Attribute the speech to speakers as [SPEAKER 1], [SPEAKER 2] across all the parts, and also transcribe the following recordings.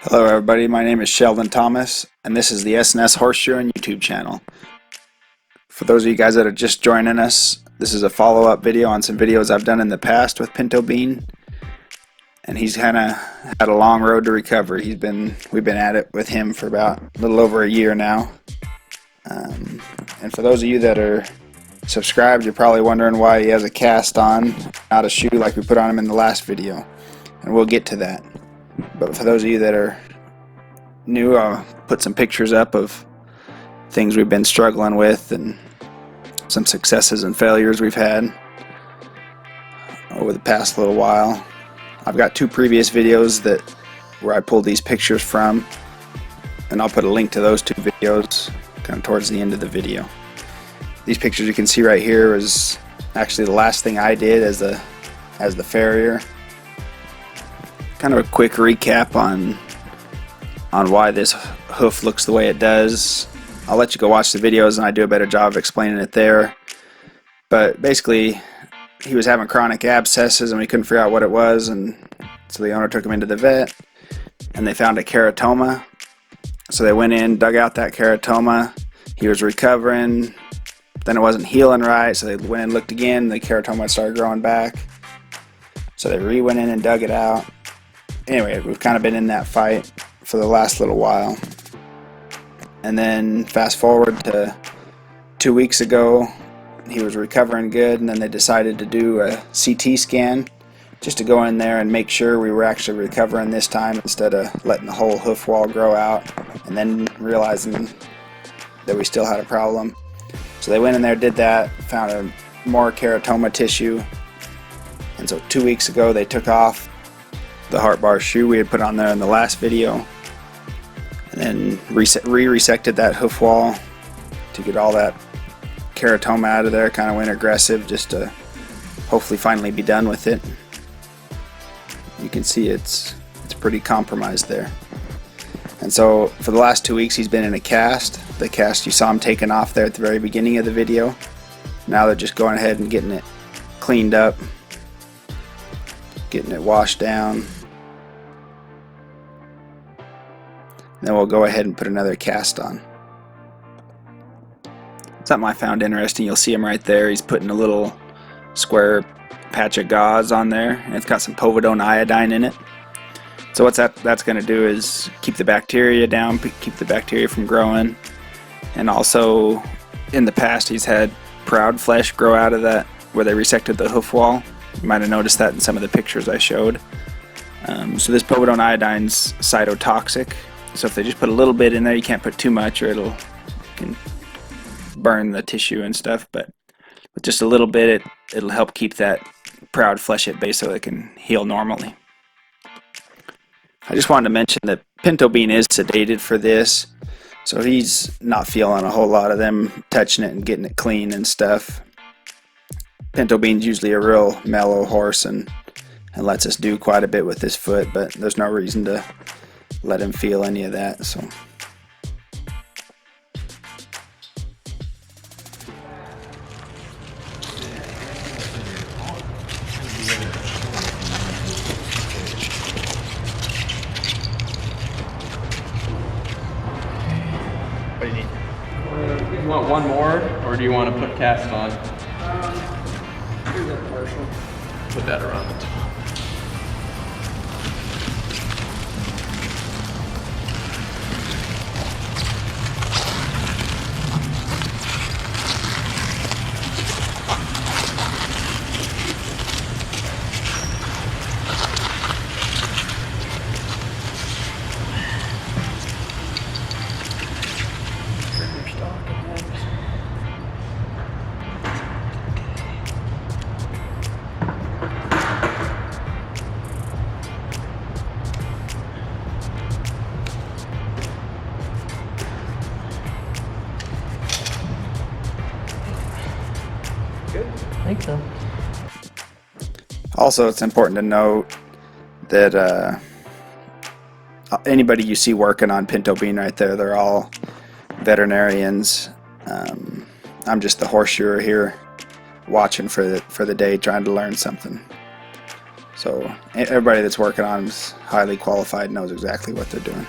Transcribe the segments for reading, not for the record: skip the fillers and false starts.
[SPEAKER 1] Hello everybody, my name is Sheldon Thomas, and this is the S&S Horseshoeing YouTube channel. For those of you guys that are just joining us, this is a follow-up video on some videos I've done in the past with Pinto Bean. And he's kind of had a long road to recovery. We've been at it with him for about a little over a year now. And for those of you that are subscribed, you're probably wondering why he has a cast on, not a shoe like we put on him in the last video. And we'll get to that. But for those of you that are new, I'll put some pictures up of things we've been struggling with and some successes and failures we've had over the past little while. I've got two previous videos where I pulled these pictures from, and I'll put a link to those two videos kind of towards the end of the video. These pictures you can see right here is actually the last thing I did as the farrier. Kind of a quick recap on why this hoof looks the way it does. I'll let you go watch the videos and I do a better job of explaining it there. But basically, he was having chronic abscesses and we couldn't figure out what it was, and so the owner took him into the vet and they found a keratoma. So they went in, dug out that keratoma. He was recovering, then it wasn't healing right, so they went in and looked again. The keratoma started growing back, so they went in and dug it out. Anyway, we've kind of been in that fight for the last little while. And then fast forward to 2 weeks ago, he was recovering good, and then they decided to do a CT scan just to go in there and make sure we were actually recovering this time instead of letting the whole hoof wall grow out and then realizing that we still had a problem. So they went in there, did that, found more keratoma tissue, and so 2 weeks ago they took off the heart bar shoe we had put on there in the last video, and then re-resected that hoof wall to get all that keratoma out of there. Kind of went aggressive just to hopefully finally be done with it. You can see it's pretty compromised there. And so for the last 2 weeks he's been in a cast. The cast you saw him taking off there at the very beginning of the video. Now they're just going ahead and getting it cleaned up, getting it washed down. Then we'll go ahead and put another cast on. Something I found interesting, you'll see him right there. He's putting a little square patch of gauze on there, and it's got some povidone iodine in it. So what that's going to do is keep the bacteria down, keep the bacteria from growing. And also, in the past, he's had proud flesh grow out of that where they resected the hoof wall. You might have noticed that in some of the pictures I showed. So this povidone iodine's cytotoxic. So if they just put a little bit in there, you can't put too much or can burn the tissue and stuff. But with just a little bit, it'll help keep that proud flesh at bay so it can heal normally. I just wanted to mention that Pinto Bean is sedated for this, so he's not feeling a whole lot of them touching it and getting it clean and stuff. Pinto Bean's usually a real mellow horse and lets us do quite a bit with his foot, but there's no reason to let him feel any of that. So
[SPEAKER 2] what do you need? Do you want one more, or do you want to put cast on?
[SPEAKER 3] Do that partial.
[SPEAKER 2] Put that around the top.
[SPEAKER 3] I think so.
[SPEAKER 1] also it's important to note that anybody you see working on Pinto Bean right there, they're all veterinarians. I'm just the horseshoer here watching for the day, trying to learn something. So everybody that's working on is highly qualified, knows exactly what they're doing.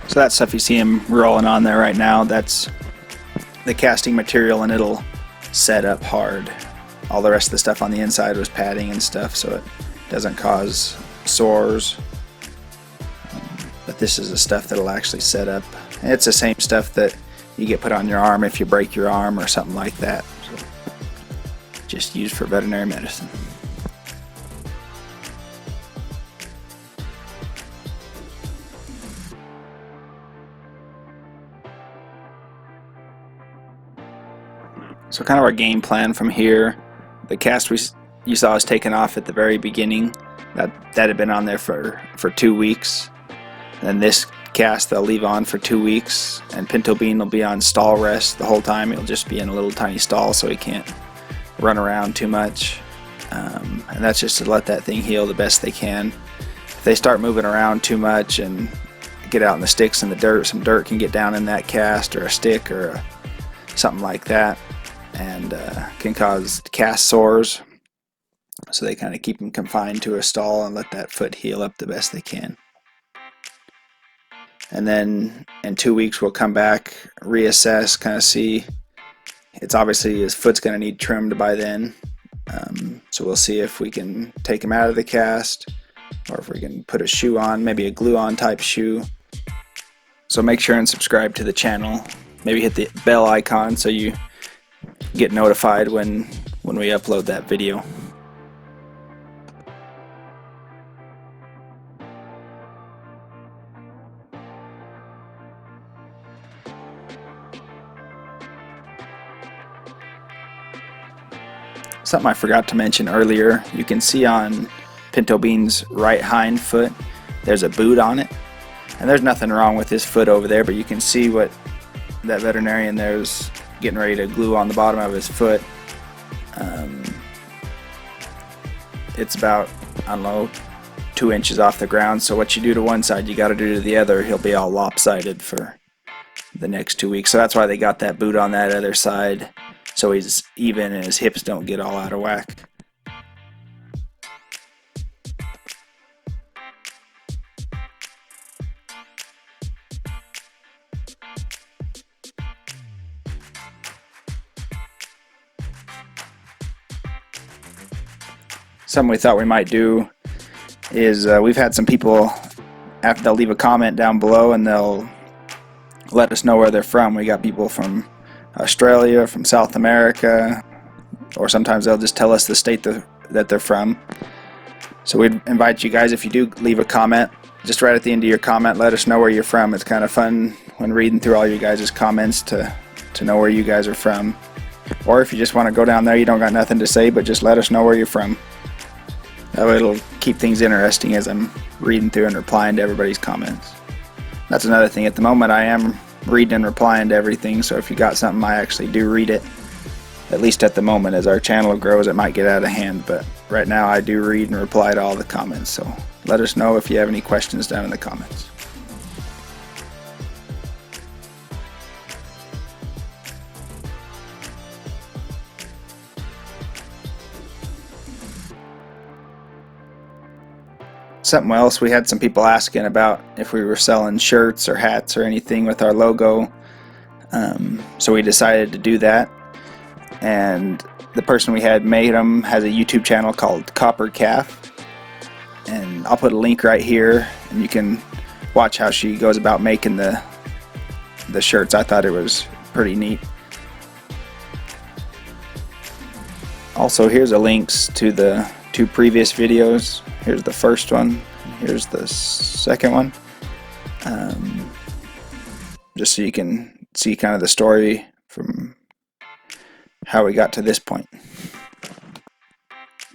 [SPEAKER 1] So that stuff you see him rolling on there right now, that's the casting material, and it'll set up hard. All the rest of the stuff on the inside was padding and stuff, so it doesn't cause sores. But this is the stuff that'll actually set up. And it's the same stuff that you get put on your arm if you break your arm or something like that. So just used for veterinary medicine. So kind of our game plan from here, the cast you saw us taking off at the very beginning, that had been on there for 2 weeks. And then this cast they'll leave on for 2 weeks, and Pinto Bean will be on stall rest the whole time. He'll just be in a little tiny stall so he can't run around too much. And that's just to let that thing heal the best they can. If they start moving around too much and get out in the sticks and the dirt, some dirt can get down in that cast, or a stick, or something like that, and can cause cast sores. So they kind of keep them confined to a stall and let that foot heal up the best they can. And then in 2 weeks we'll come back, reassess, kind of see. It's obviously his foot's going to need trimmed by then. So we'll see if we can take him out of the cast, or if we can put a shoe on, maybe a glue-on type shoe. So make sure and subscribe to the channel. Maybe hit the bell icon so you get notified when we upload that video. Something I forgot to mention earlier, you can see on Pinto Bean's right hind foot there's a boot on it, and there's nothing wrong with his foot over there, but you can see what that veterinarian there's getting ready to glue on the bottom of his foot. It's about, I don't know, 2 inches off the ground, so what you do to one side you got to do to the other. He'll be all lopsided for the next 2 weeks, so that's why they got that boot on that other side, so he's even and his hips don't get all out of whack. Something we thought we might do is we've had some people, after they'll leave a comment down below and they'll let us know where they're from. We got people from Australia, from South America, or sometimes they'll just tell us the state that they're from. So we'd invite you guys, if you do leave a comment, just right at the end of your comment, let us know where you're from. It's kind of fun when reading through all you guys' comments to know where you guys are from. Or if you just want to go down there, you don't got nothing to say, but just let us know where you're from. That way it'll keep things interesting as I'm reading through and replying to everybody's comments. That's another thing. At the moment I am reading and replying to everything, so if you got something, I actually do read it. At least at the moment. As our channel grows, it might get out of hand, but right now I do read and reply to all the comments, so let us know if you have any questions down in the comments. Something else, we had some people asking about if we were selling shirts or hats or anything with our logo, so we decided to do that. And the person we had made them has a YouTube channel called Copper Calf, and I'll put a link right here and you can watch how she goes about making the shirts. I thought it was pretty neat. Also, here's the links to the 2 previous videos. Here's the first one, here's the second one, just so you can see kind of the story from how we got to this point.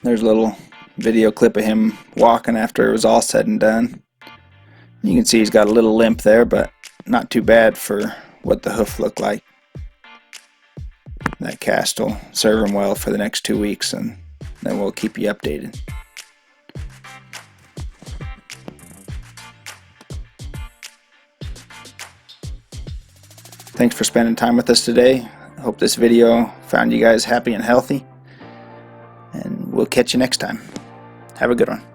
[SPEAKER 1] There's a little video clip of him walking after it was all said and done. You can see he's got a little limp there, but not too bad for what the hoof looked like. That cast will serve him well for the next 2 weeks, and then we'll keep you updated. Thanks for spending time with us today. I hope this video found you guys happy and healthy. And we'll catch you next time. Have a good one.